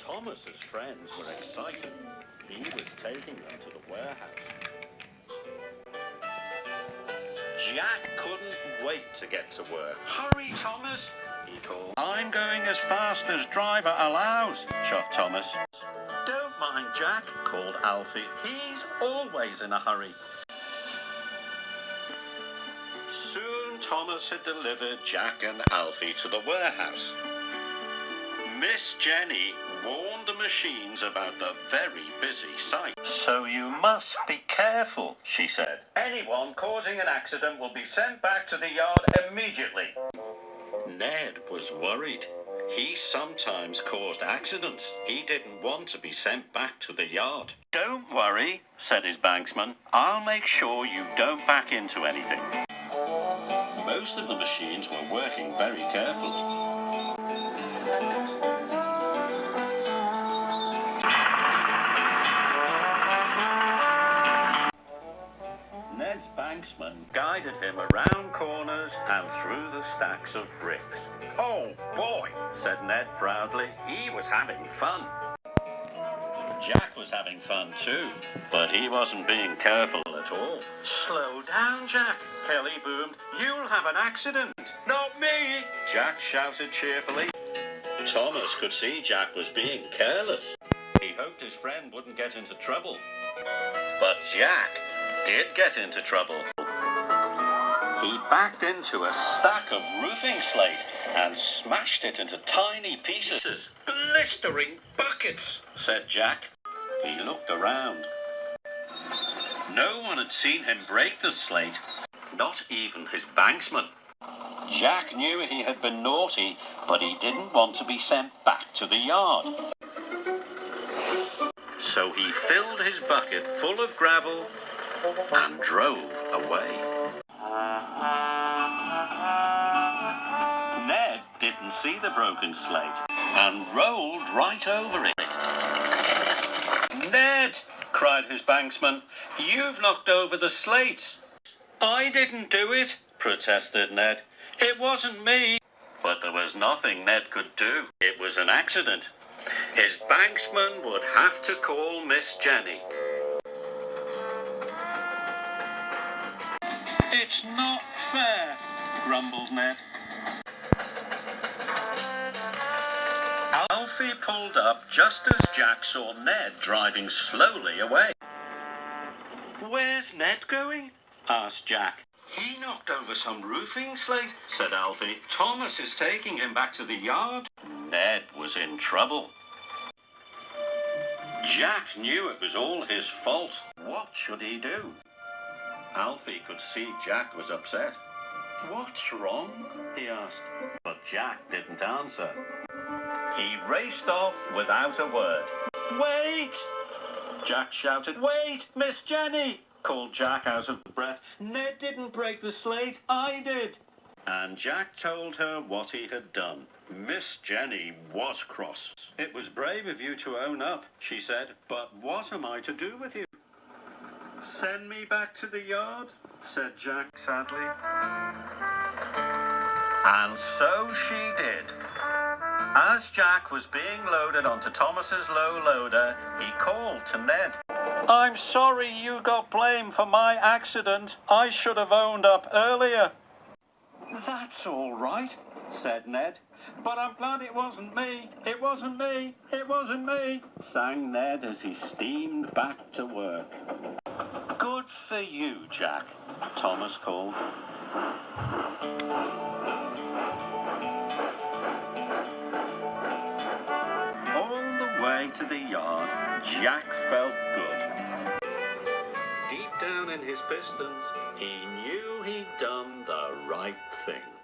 Thomas's friends were excited. He was taking them to the warehouse. Jack couldn't wait to get to work. "Hurry, Thomas," he called. "I'm going as fast as driver allows," chuffed Thomas. "Don't mind Jack," called Alfie. "He's always in a hurry." Soon Thomas had delivered Jack and Alfie to the warehouse. Miss Jenny warned the machines about the very busy site. "So you must be careful," she said. "Anyone causing an accident will be sent back to the yard immediately." Ned was worried. He sometimes caused accidents. He didn't want to be sent back to the yard. "Don't worry," said his banksman. "I'll make sure you don't back into anything." Most of the machines were working very carefully. Ned's banksman guided him around corners and through the stacks of bricks. "Oh boy," said Ned proudly. He was having fun. Jack was having fun too, but he wasn't being careful at all. "Slow down, Jack," Kelly boomed. "You'll have an accident." "Not me," Jack shouted cheerfully. Thomas could see Jack was being careless. He hoped his friend wouldn't get into trouble. But Jack did get into trouble. He backed into a stack of roofing slate and smashed it into tiny pieces. "Blistering buckets," said Jack. He looked around. No one had seen him break the slate, not even his banksman. Jack knew he had been naughty, but he didn't want to be sent back to the yard. So he filled his bucket full of gravel and drove away. Ned didn't see the broken slate and rolled right over it. "Ned," cried his banksman, "you've knocked over the slate." "I didn't do it," protested Ned. "It wasn't me." But there was nothing Ned could do. It was an accident. His banksman would have to call Miss Jenny. "It's not fair," grumbled Ned. Alfie pulled up just as Jack saw Ned driving slowly away. "Where's Ned going?" asked Jack. "He knocked over some roofing slate," said Alfie. "Thomas is taking him back to the yard." Ned was in trouble. Jack knew it was all his fault. What should he do? Alfie could see Jack was upset. "What's wrong?" he asked. But Jack didn't answer. He raced off without a word. "Wait!" Jack shouted. "Wait, Miss Jenny!" called Jack out of breath. "Ned didn't break the slate, I did." And Jack told her what he had done. Miss Jenny was cross. "It was brave of you to own up," she said, "but what am I to do with you?" "Send me back to the yard," said Jack sadly. And so she did. As Jack was being loaded onto Thomas's low loader, he called to Ned. "I'm sorry you got blamed for my accident. I should have owned up earlier." "That's all right," said Ned. "But I'm glad it wasn't me. It wasn't me. It wasn't me," sang Ned as he steamed back to work. "Good for you, Jack," Thomas called. All the way to the yard, Jack felt good. Deep down in his pistons, he knew he'd done the right thing.